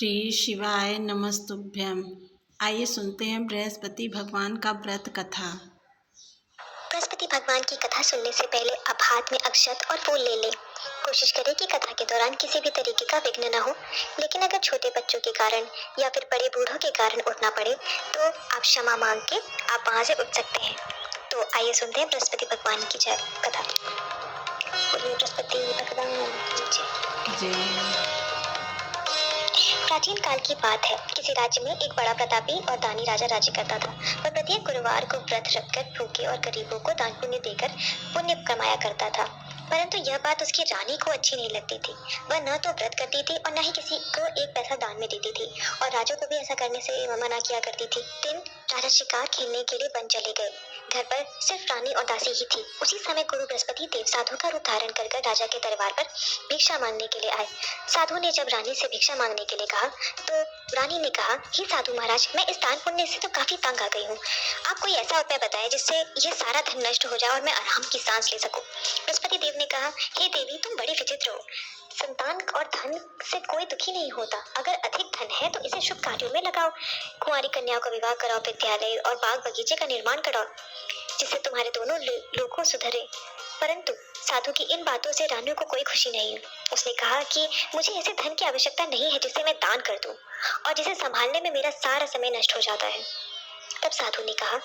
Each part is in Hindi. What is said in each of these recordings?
श्री शिवाय नमस्तुभ्यम। आइए सुनते हैं बृहस्पति भगवान का व्रत कथा। बृहस्पति भगवान की कथा सुनने से पहले आप हाथ में अक्षत और फूल ले लें। कोशिश करें कि कथा के दौरान किसी भी तरीके का विघ्न न हो, लेकिन अगर छोटे बच्चों के कारण या फिर बड़े बूढ़ों के कारण उठना पड़े तो आप क्षमा मांग के आप वहां से उठ सकते हैं। तो आइए सुनते हैं बृहस्पति भगवान की जय कथा। बोलिए बृहस्पति भगवान की जय। प्राचीन काल की बात है। किसी राज्य में एक बड़ा प्रतापी और दानी राजा राज्य करता था। वह प्रत्येक गुरुवार को व्रत रखकर भूखे और गरीबों को दान पुण्य देकर पुण्य कमाया करता था। परंतु यह बात उसकी रानी को अच्छी नहीं लगती थी। वह न तो व्रत करती थी और न ही किसी को एक पैसा दान में देती थी, और राजा को भी ऐसा करने से मना किया करती थी। दिन राजा शिकार खेलने के लिए वन चले गए। घर पर सिर्फ रानी और दासी ही थी। उसी समय गुरु बृहस्पति देव साधु का रूप धारण कर राजा के दरबार पर भिक्षा मांगने के लिए आए। साधु ने जब रानी से भिक्षा मांगने के लिए कहा तो रानी ने कहा, हे साधु महाराज, मैं इस दान पुण्य से तो काफी तंग आ गई हूँ। आप कोई ऐसा उपाय बताएं जिससे ये सारा धन नष्ट हो जाए और मैं आराम की सांस ले सकूं। बृहस्पति देव ने कहा, हे देवी, तुम बड़ी विचित्र हो। संतान और धन से कोई दुखी नहीं होता। अगर अधिक धन है तो इसे शुभ कार्यों में लगाओ। कुंवारी कन्याओं का विवाह कराओ, विद्यालय और बाग बगीचे का निर्माण कराओ, जिससे तुम्हारे दोनों लोगों सुधरे। परंतु साधु की इन बातों से रानी को कोई खुशी नहीं। उसने कहा कि मुझे ऐसे धन की आवश्यकता नहीं है जिसे मैं दान कर दूं और जिसे संभालने में मेरा सारा समय नष्ट हो जाता है। तब साधु ने कहा,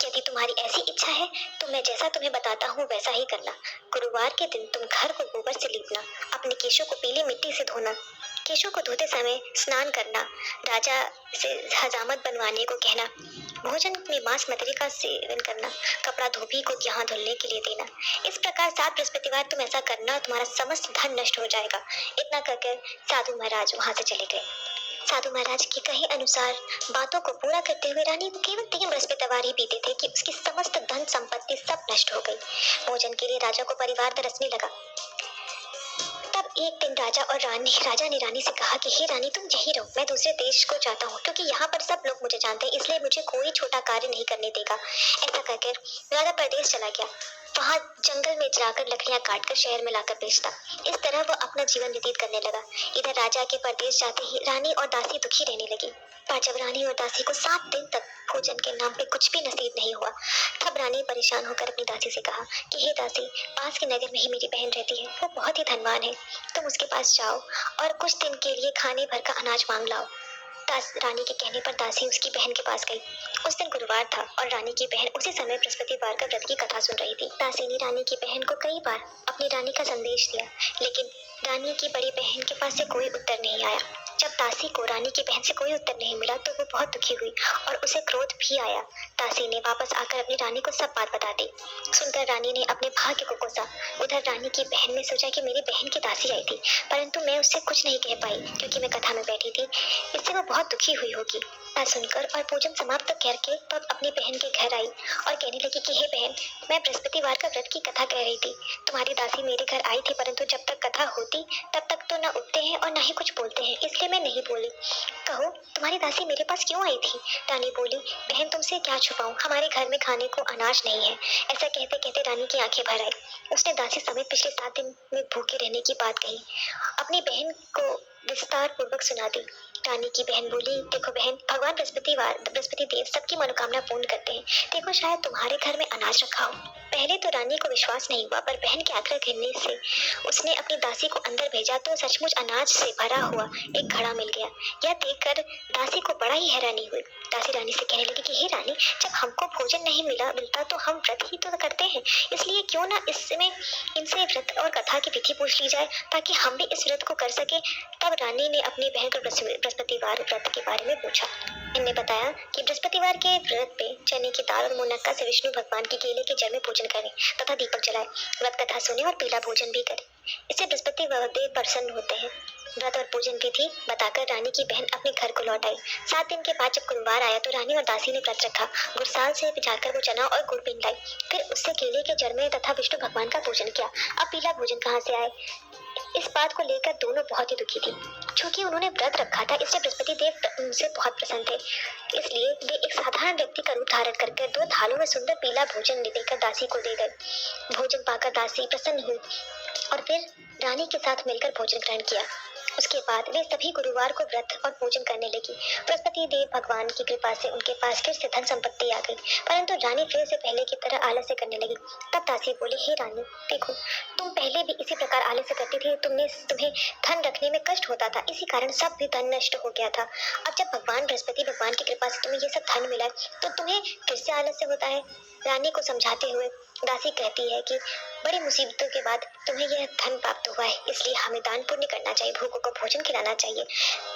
यदि तुम्हारी ऐसी इच्छा है तो मैं जैसा तुम्हें बताता हूँ वैसा ही करना। गुरुवार के दिन तुम घर को गोबर से लीपना, अपने केशों को पीली मिट्टी से धोना, केशों को धोते समय स्नान करना, राजा से हजामत बनवाने को कहना, भोजन में मांस मछली का सेवन करना, कपड़ा धोबी को यहाँ धुलने के लिए देना। इस प्रकार 7 बृहस्पतिवार तुम ऐसा करना, तुम्हारा समस्त धन नष्ट हो जाएगा। इतना कहकर साधु महाराज वहां से चले गए। साधु महाराज के कहे अनुसार बातों को पूरा करते हुए रानी को केवल 3 बृहस्पतिवार ही बीते थे कि उसकी समस्त धन संपत्ति सब नष्ट हो गई। भोजन के लिए राजा को परिवार तरसने लगा। तब एक दिन राजा ने रानी से कहा कि हे रानी, तुम यही रहो, मैं दूसरे देश को जाता हूँ, क्योंकि यहाँ पर सब लोग मुझे जानते हैं, इसलिए मुझे कोई छोटा कार्य नहीं करने देगा। ऐसा कहकर राजा परदेश चला गया। वहां जंगल में जाकर लकड़ियां काटकर शहर में लाकर बेचता। इस तरह वो अपना जीवन व्यतीत करने लगा। इधर राजा के परदेश जाते ही रानी और दासी दुखी रहने लगी। पर जब रानी और दासी को 7 दिन तक भोजन के नाम पे कुछ भी नसीब नहीं हुआ, तब रानी परेशान होकर अपनी दासी से कहा कि हे दासी, पास के नगर में ही मेरी बहन रहती है, वो बहुत ही धनवान है, तुम उसके पास जाओ और कुछ दिन के लिए खाने भर का अनाज मांग लाओ। रानी के कहने पर दासी उसकी बहन के पास गई। उस दिन गुरुवार था और रानी की बहन उसी समय बृहस्पतिवार का व्रत की कथा सुन रही थी। दासी ने रानी की बहन को कई बार अपनी रानी का संदेश दिया, लेकिन रानी की बड़ी बहन के पास से कोई उत्तर नहीं आया। जब दासी को रानी की बहन से कोई उत्तर नहीं मिला तो वो बहुत दुखी हुई और उसे क्रोध भी आया। दासी ने वापस आकर अपनी रानी को सब बात बता दी। सुनकर रानी ने अपने भाग्य को कोसा। उधर रानी की बहन ने सोचा कि मेरी बहन की दासी आई थी, परंतु मैं उससे कुछ नहीं कह पाई क्योंकि मैं कथा में बैठी थी। इससे वो बहुत दुखी हुई होगी। बात सुनकर और भोजन समाप्त करके तब अपनी बहन के घर आई और कहने लगी कि हे बहन, मैं बृहस्पतिवार का व्रत की कथा कह रही थी। तुम्हारी दासी मेरे घर आई थी, परंतु जब तक कथा होती तब तक तो न उठते हैं और न ही कुछ बोलते हैं, इसलिए मैं नहीं बोली। कहो, तुम्हारी दासी मेरे पास क्यों आई थी? रानी बोली, बहन, तुमसे क्या छुपाऊं, हमारे घर में खाने को अनाज नहीं है। ऐसा कहते कहते रानी की आंखें भर आई। उसने दासी समेत पिछले 7 दिन में भूखे रहने की बात कही, अपनी बहन को विस्तार पूर्वक सुना दी। रानी की बहन बोली, देखो बहन, भगवान बृहस्पति देव सबकी मनोकामना पूर्ण करते हैं। देखो, शायद तुम्हारे घर में अनाज रखा हो। पहले तो रानी को विश्वास नहीं हुआ, पर बहन के आग्रह करने से उसने अपनी दासी को अंदर भेजा तो सचमुच अनाज से भरा हुआ एक घड़ा मिल गया। यह देखकर दासी को बड़ा ही हैरानी हुई। दासी रानी से कहने लगी कि हे रानी, जब हमको भोजन नहीं मिलता तो हम व्रत ही तो करते हैं, इसलिए क्यों ना इसमें इनसे व्रत और कथा की विधि पूछ ली जाए ताकि हम भी इस व्रत को कर सके। तब रानी ने अपनी बहन को बृहस्पतिवार व्रत के बारे में पूछा। इनने बताया कि बृहस्पतिवार के व्रत पे चने की दाल और मुनक्का से विष्णु भगवान की केले के जल में पूजन करें तथा दीपक जलाएं, व्रत कथा सुने और पीला भोजन भी करें। इससे बृहस्पति देव प्रसन्न होते हैं। व्रत और पूजन विधि बताकर रानी की बहन अपने घर को लौट आई। 7 दिन के बाद जब गुरुवार आया तो रानी और दासी ने व्रत रखा। गुरसाल से जाकर वो चना और गुड़ बीन लाई, फिर उससे केले के जड़ में तथा विष्णु भगवान का पूजन किया। अब पीला भोजन कहाँ से आए, इस बात को लेकर दोनों बहुत ही दुखी थी। क्योंकि उन्होंने व्रत रखा था, इसलिए बृहस्पति देव उनसे बहुत प्रसन्न थे। इसलिए वे एक साधारण व्यक्ति का रूप धारण करके 2 थालों में सुंदर पीला भोजन लेकर दासी को दे गए। भोजन पाकर दासी प्रसन्न हुई और फिर रानी के साथ मिलकर भोजन ग्रहण किया। उसके बाद वे सभी गुरुवार को व्रत और पूजन करने लगी। बृहस्पति देव भगवान की कृपा से उनके पास फिर से धन संपत्ति आ गई, परंतु रानी फिर से पहले की तरह आलस्य करने लगी। तब दासी बोली, हे रानी, देखो, तुम पहले भी इसी प्रकार आलस्य करती थी। तुम्हें धन रखने में कष्ट होता था, इसी कारण सब भी धन नष्ट हो गया था। अब जब भगवान बृहस्पति भगवान की कृपा से तुम्हें ये सब धन मिला तो तुम्हें फिर से आलस्य होता है। रानी को समझाते हुए दासी कहती है कि बड़ी मुसीबतों के बाद तुम्हें यह धन प्राप्त हुआ है, इसलिए हमें दान पुण्य करना चाहिए, भूखों को भोजन खिलाना चाहिए,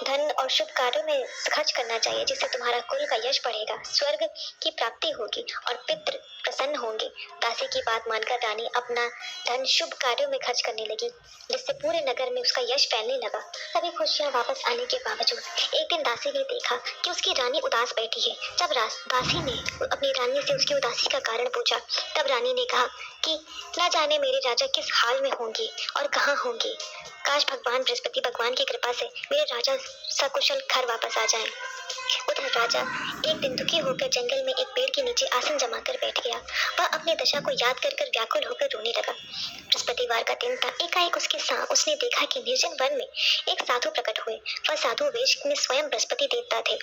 धन और शुभ कार्यों में खर्च करना चाहिए, जिससे तुम्हारा कुल का यश बढ़ेगा, स्वर्ग की प्राप्ति होगी और पितृ प्रसन्न होंगे। दासी की बात मानकर रानी अपना धन शुभ कार्यों में खर्च करने लगी, जिससे पूरे नगर में उसका यश फैलने लगा। सभी खुशियां वापस आने के बावजूद एक दिन दासी ने देखा कि उसकी रानी उदास बैठी है। जब दासी ने अपनी रानी से उसकी उदासी का कारण पूछा, तब रानी ने कहा कि न जाने मेरे राजा किस हाल में होंगे और कहाँ होंगे। काश भगवान बृहस्पति भगवान की कृपा से मेरे राजा सकुशल घर वापस आ जाएं। उधर राजा एक दिन दुखी होकर जंगल में एक पेड़ के नीचे आसन जमाकर बैठ गया। वह अपनी दशा को याद कर व्याकुल होकर रोने लगा। बृहस्पतिवार का दिन था। एकाएक उसने देखा कि निर्जन वन में एक साधु प्रकट हुए। वह साधु वेश में स्वयं बृहस्पति देवता थे।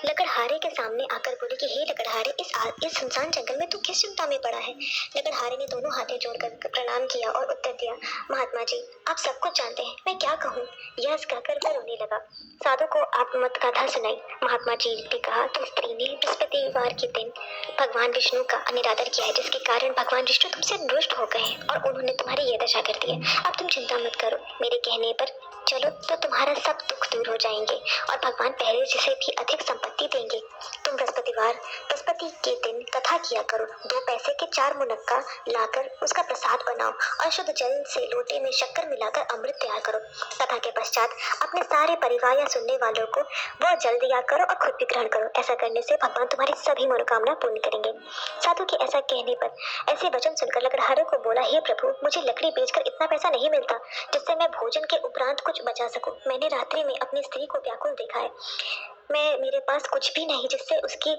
लकड़हारे के सामने आकर बोले कि हे लकड़हारे, इस सुनसान जंगल में तू किस चिंता में पड़ा है। लकड़हारे ने दोनों हाथें जोड़कर प्रणाम किया और उत्तर दिया, महात्मा जी, आप सब कुछ जानते हैं, मैं क्या कहूँ। यह कहकर वह रोने लगा। साधु को आत्ममत कथा सुनाई। महात्मा जी ने कहा कि स्त्री ने बृहस्पतिवार के दिन भगवान विष्णु का अनिरादर किया है, जिसके कारण भगवान विष्णु तुमसे रुष्ट हो गए हैं और उन्होंने तुम्हारी यह दशा कर दी है। अब तुम चिंता मत करो, मेरे कहने पर चलो तो तुम्हारा सब दुख दूर हो जाएंगे और भगवान पहले से भी अधिक संपत्ति देंगे। तुम बृहस्पति के दिन कथा किया करो। 2 पैसे के 4 मुनक्का लाकर उसका प्रसाद बनाओ और शुद्ध जल से लोटे में शक्कर मिलाकर अमृत तैयार करो। कथा के पश्चात अपने सारे परिवार या सुनने वालों को वह जल दिया करो और खुद भी ग्रहण करो। ऐसा करने से भगवान तुम्हारी सभी मनोकामना पूर्ण करेंगे। साधु के ऐसा कहने पर ऐसे वचन सुनकर लकड़हारे को बोला, हे प्रभु, मुझे लकड़ी बेचकर इतना पैसा नहीं मिलता जिससे मैं भोजन के उपरांत कुछ बचा सकूं। मैंने रात्रि में अपनी स्त्री को व्याकुल देखा है। मेरे पास कुछ भी नहीं जिससे उसकी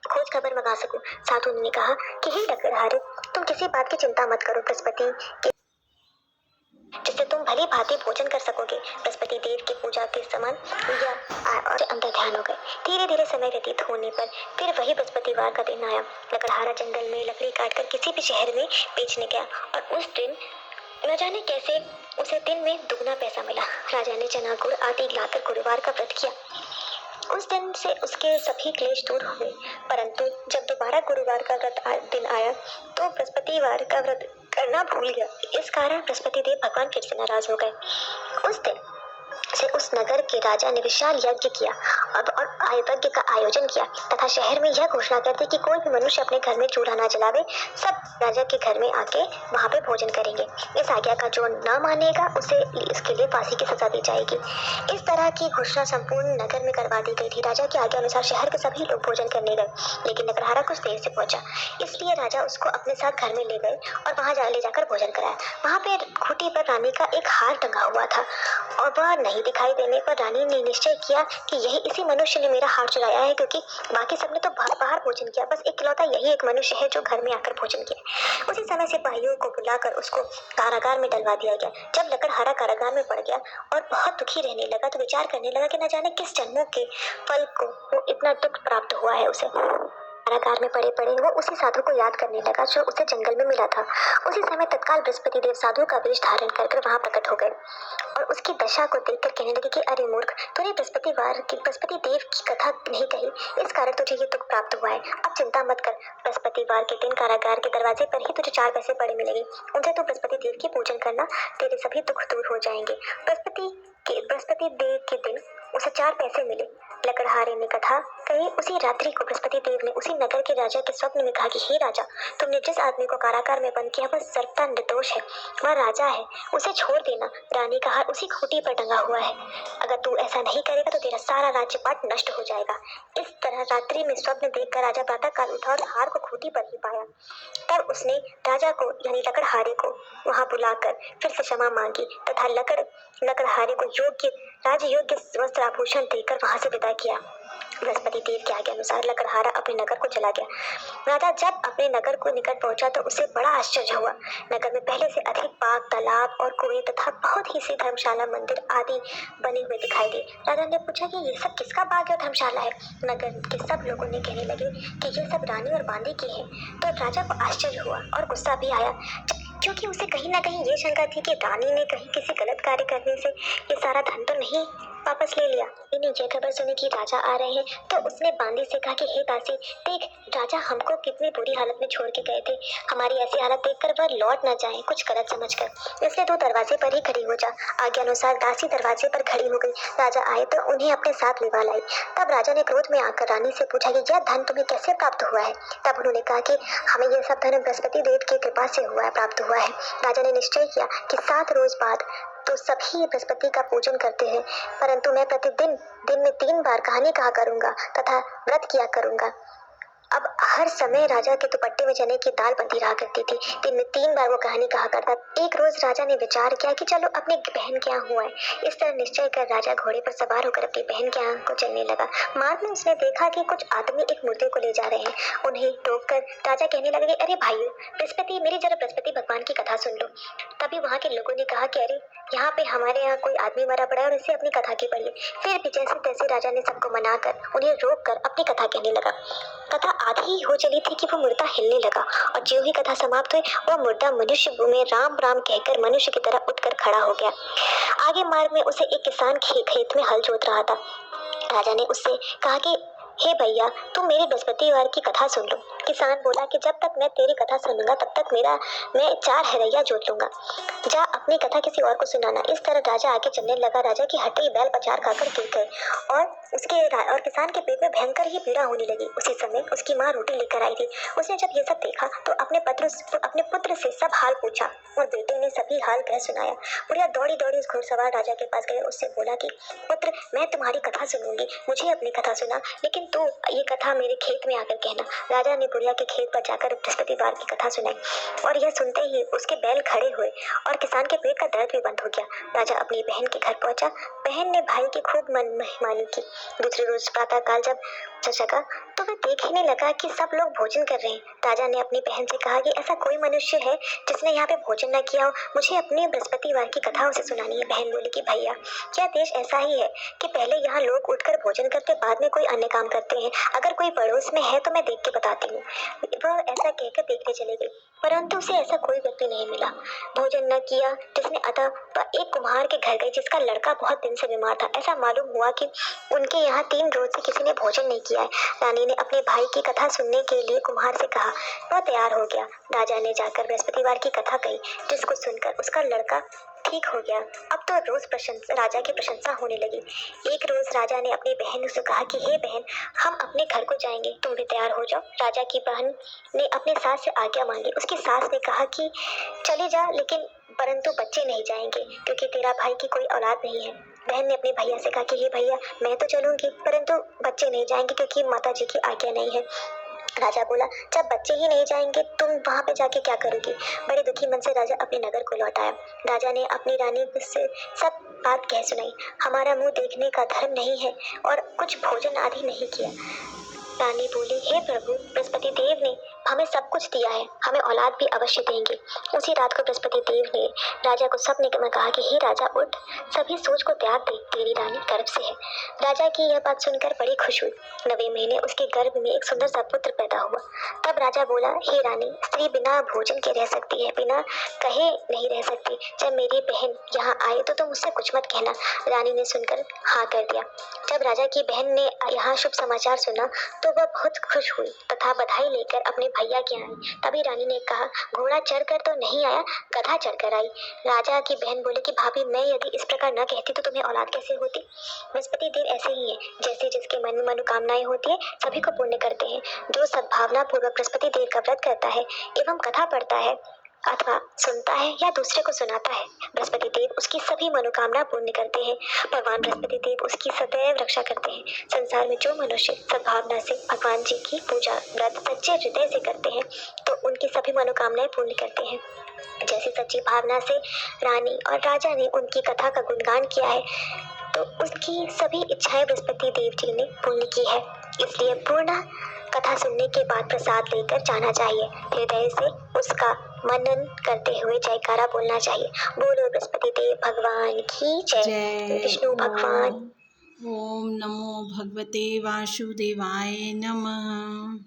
खोज खबर मंगा सकूं। साधु ने कहा कि हे लकड़हारे, तुम किसी बात की चिंता मत करो, बृहस्पति के जिससे तुम भली भांति भोजन कर सकोगे। बृहस्पति देव की पूजा के समान और अंदर ध्यान हो गए। धीरे धीरे समय व्यतीत होने पर फिर वही बृहस्पतिवार का दिन आया। लकड़हारा जंगल में लकड़ी काटकर किसी भी शहर में बेचने गया और उस दिन न जाने कैसे उसे दिन में दुगना पैसा मिला। राजा ने चना गुड़ आदि लाकर गुरुवार का व्रत किया। उस दिन से उसके सभी क्लेश दूर हुए। परंतु जब दोबारा गुरुवार का दिन आया तो बृहस्पतिवार का व्रत करना भूल गया। इस कारण बृहस्पति देव भगवान फिर से नाराज हो गए। उस दिन से उस नगर के राजा ने विशाल यज्ञ किया और यज्ञ का आयोजन किया तथा शहर में यह घोषणा कर दी कि कोई भी मनुष्य अपने घर में चूल्हा न जलावे, सब राजा के घर में आके वहां पे भोजन करेंगे। इस आज्ञा का जो न मानेगा उसे इसके लिए फांसी की सजा दी जाएगी। इस तरह की घोषणा संपूर्ण नगर में करवा दी गई थी। राजा की आज्ञा अनुसार शहर के सभी लोग भोजन करने गए, लेकिन लकड़हारा कुछ देर से पहुंचा, इसलिए राजा उसको अपने साथ घर में ले गए और वहां ले जाकर भोजन कराया। वहां पे खूंटी पर रानी का एक हार टंगा हुआ था और वह नहीं दिखाई देने पर रानी ने निश्चय किया कि यही इसी मनुष्य ने मेरा हार चुराया है, क्योंकि बाकी सबने तो बाहर भोजन किया, बस इकलौता यही एक मनुष्य है जो घर में आकर भोजन किया। उसी समय सिपाहियों को बुलाकर उसको कारागार में डलवा दिया गया। जब लकड़हारा कारागार में पड़ गया और बहुत दुखी रहने लगा तो विचार करने लगा कि न जाने किस जन्मों के फल को वो इतना दुख प्राप्त हुआ है उसे। कारागार में पड़े पड़े वो उसी साधु को याद करने लगा जो उसे जंगल में मिला था। उसी समय तत्काल बृहस्पति देव साधु का वेश धारण कर वहां प्रकट हो गए और उसकी दशा को देखकर कहने लगे कि अरे मूर्ख, तूने बृहस्पति देव की कथा नहीं कही, इस कारण तुझे ये दुख प्राप्त हुआ है। अब चिंता मत कर, बृहस्पतिवार के दिन कारागार के दरवाजे पर ही तुझे 4 पैसे पड़े मिलेंगे, उनसे तू बृहस्पति देव की पूजन करना, तेरे सभी दुख दूर हो जाएंगे। बृहस्पति देव के दिन उसे 4 पैसे मिले। लकड़हारे ने कथा कही। उसी रात्रि को बृहस्पति देव ने उसी नगर के राजा के स्वप्न में कहा कि हे राजा, तुमने जिस आदमी को कारागार में बंद किया वह सर्वथा निर्दोष है, वह राजा है, उसे छोड़ देना। रानी का हार उसी खूंटी पर टंगा हुआ है, अगर तू ऐसा नहीं करेगा तो तेरा सारा राज्यपाट नष्ट हो जाएगा। इस तरह रात्रि में स्वप्न देखकर राजा प्रातः काल उठा और हार को खूंटी पर ही पाया। तब उसने राजा को यानी लकड़हारे को वहां बुलाकर फिर से क्षमा मांगी तथा लकड़हारे को राजयोग्य वस्त्र आभूषण देकर वहां से विदा किया। बृहस्पति देव के आज्ञा अनुसार लकड़हारा अपने नगर को चला गया। राजा जब अपने नगर को निकट पहुंचा तो उसे बड़ा आश्चर्य हुआ। नगर में पहले से अधिक बाग, तालाब और कुएं तथा बहुत ही सी धर्मशाला, मंदिर आदि बने हुए दिखाई दिए। राजा ने पूछा कि ये सब किसका बाग और धर्मशाला है? नगर के सब लोगों ने कहने लगे कि ये सब रानी और बांदी की है। तो राजा को आश्चर्य हुआ और गुस्सा भी आया, क्योंकि उसे कहीं ना कहीं ये शंका थी कि रानी ने कहीं किसी गलत कार्य करने से ये सारा धन तो नहीं वापस ले लिया। इन्हें ये खबर सुनी कि राजा आ रहे हैं तो उसने बांदी से कहा कि हे दासी, देख राजा हमको कितनी बुरी हालत में छोड़ के गए थे। हमारी ऐसी हालत देखकर वह लौट न जाए कुछ गलत समझकर, इसलिए तू दरवाजे पर ही खड़ी हो जा। आज्ञा अनुसार दासी दरवाजे पर खड़ी हो गई। राजा आए तो उन्हें अपने साथ लेवा लाई। तब राजा ने क्रोध में आकर रानी से पूछा कि यह धन तुम्हें कैसे प्राप्त हुआ है? तब उन्होंने कहा कि हमें यह सब धन बृहस्पति देव की कृपा से प्राप्त हुआ है। राजा ने निश्चय किया कि 7 रोज बाद तो सभी बृहस्पति का पूजन करते हैं, परंतु मैं प्रतिदिन दिन में 3 बार कहानी कहा करूंगा तथा व्रत किया करूंगा। अब हर समय राजा के दुपट्टे में चने की दाल बंधी रहा करती थी। दिन में 3 बार वो कहानी कहा करता। एक रोज राजा ने विचार किया कि चलो अपनी बहन के यहाँ हुआ है। इस तरह निश्चय कर राजा घोड़े पर सवार होकर अपनी बहन के यहाँ को चलने लगा। मार्ग में उसने देखा कि कुछ आदमी एक मुर्दे को ले जा रहे हैं। उन्हें रोककर राजा कहने लगे, अरे भाइयों, बृहस्पति, मेरी जरा बृहस्पति भगवान की कथा सुन लो। तभी वहाँ के लोगों ने कहा कि अरे यहाँ पे हमारे यहाँ कोई आदमी मरा पड़ा है और इसे अपनी कथा की पड़ी है। फिर भी जैसे तैसे राजा ने सबको मनाकर उन्हें रोककर अपनी कथा कहने लगा। कथा आधी ही हो चली थी कि वो मुर्दा हिलने लगा और ज्यों ही कथा समाप्त हुई वो मुर्दा मनुष्य में राम राम कहकर मनुष्य की तरह उठकर खड़ा हो गया। आगे मार्ग में उसे एक किसान खेत में हल जोत रहा था। राजा ने उससे कहा कि हे भैया, तुम मेरी बृहस्पतिवार की कथा सुन लो। किसान बोला कि जब तक मैं तेरी कथा सुनूंगा तब तक मैं 4 हरैया जोत लूंगा। जा अपनी कथा किसी और को सुनाना। इस तरह राजा आगे चलने लगा। राजा की हड्डी बैल पचार खाकर गिर गए और किसान के पेट में भयंकर ही पीड़ा होने लगी। उसी समय उसकी माँ रोटी लेकर आई थी। उसने जब ये सब देखा तो अपने पुत्र से सब हाल पूछा और बेटे ने सभी हाल कह सुनाया। बुढ़िया दौड़ी दौड़ी उस घुड़सवार राजा के पास गए। उससे बोला कि पुत्र, मैं तुम्हारी कथा सुनूंगी, मुझे अपनी कथा सुना, लेकिन तू ये कथा मेरे खेत में आकर कहना। राजा ने बुढ़िया के खेत पर जाकर बृहस्पतिवार की कथा सुनाई और यह सुनते ही उसके बैल खड़े हुए और किसान के पेट का दर्द भी बंद हो गया। राजा अपनी बहन के घर पहुंचा। बहन ने भाई की खूब मेहमानी की। दूसरे रोज प्रातः काल जब जगा तो वह देखने लगा कि सब लोग भोजन कर रहे हैं। राजा ने अपनी बहन से कहा कि ऐसा कोई मनुष्य है जिसने यहाँ पे भोजन न किया हो, मुझे अपनी बृहस्पतिवार की कथा उसे सुनानी है। बहन बोली कि भैया, क्या देश ऐसा ही है कि पहले यहाँ लोग उठकर भोजन करते, बाद में कोई अन्य काम करते हैं। अगर कोई पड़ोस में है तो मैं देख के बताती हूँ। वह ऐसा कहकर देखने चले गई, परंतु उसे ऐसा कोई व्यक्ति नहीं मिला। भोजन न किया जिसने, अतः वह एक कुम्हार के घर गई जिसका लड़का बहुत दिन से बीमार था। ऐसा मालूम हुआ कि उनके यहाँ 3 रोज से किसी ने भोजन नहीं किया है। रानी ने अपने भाई की कथा सुनने के लिए कुम्हार से कहा। वह तैयार हो गया। राजा ने जाकर बृहस्पतिवार की कथा कही, जिसको सुनकर उसका लड़का ठीक हो गया। अब तो रोज राजा की प्रशंसा होने लगी। एक रोज राजा ने अपनी बहन से कहा कि हे बहन, हम अपने घर को जाएंगे, तुम भी तैयार हो जाओ। राजा की बहन ने अपनी सास से आज्ञा मांगी। उसकी सास ने कहा कि चले जा, लेकिन परंतु बच्चे नहीं जाएंगे क्योंकि तेरा भाई की कोई औलाद नहीं है। बहन ने अपने भैया से कहा कि हे भैया, मैं तो चलूंगी, परंतु बच्चे नहीं जाएंगे क्योंकि माता जी की आज्ञा नहीं है। राजा बोला, जब बच्चे ही नहीं जाएंगे तुम वहां पे जाके क्या करोगी? बड़े दुखी मन से राजा अपने नगर को लौट आया। राजा ने अपनी रानी से सब बात कह सुनाई। हमारा मुंह देखने का धर्म नहीं है और कुछ भोजन आदि नहीं किया। रानी बोली, हे प्रभु, बृहस्पति देव ने हमें सब कुछ दिया है, हमें औलाद भी अवश्य देंगे। उसी रात को बृहस्पति देव ने राजा को सपने में कहा कि हे राजा, उठ, सभी सोच को त्याग दे, तेरी रानी गर्भ से है। राजा की यह बात सुनकर बड़ी खुश हुई। 9वें महीने उसके गर्भ में एक सुंदर सा पुत्र पैदा हुआ। तब राजा बोला, हे रानी, स्त्री बिना भोजन के रह सकती है, बिना कहे नहीं रह सकती। जब मेरी बहन यहाँ आए तो तुम मुझसे कुछ मत कहना। रानी ने सुनकर हाँ कर दिया। जब राजा की बहन ने यहाँ शुभ समाचार सुना तो वह बहुत खुश हुई तथा बधाई लेकर अपने भैया के आई। तभी रानी ने कहा, घोड़ा चढ़कर तो नहीं आया, गधा चढ़कर आई। राजा की बहन बोले कि भाभी, मैं यदि इस प्रकार न कहती तो तुम्हें औलाद कैसे होती? बृहस्पति देव ऐसे ही है, जैसे जिसके मन में मनोकामनाएं होती है सभी को पूर्ण करते हैं। जो सद्भावना पूर्वक बृहस्पति देव का व्रत करता है एवं कथा पढ़ता है अथवा सुनता है या दूसरे को सुनाता है, बृहस्पति देव उसकी सभी मनोकामना पूर्ण करते हैं। भगवान बृहस्पति देव उसकी सदैव रक्षा करते हैं। संसार में जो मनुष्य सद्भावना से भगवान जी की पूजा व्रत सच्चे हृदय से करते हैं तो उनकी सभी मनोकामनाएं पूर्ण करते हैं। जैसे सच्ची भावना से रानी और राजा ने उनकी कथा का गुणगान किया है, तो उसकी सभी इच्छाएं बृहस्पति देव जी ने पूर्ण की है। इसलिए पूर्ण कथा सुनने के बाद प्रसाद लेकर जाना चाहिए। हृदय से उसका मनन करते हुए जयकारा बोलना चाहिए। बोलो बृहस्पति देव भगवान की जय। जय। विष्णु भगवान। ओम नमो भगवते वासुदेवाय नमः।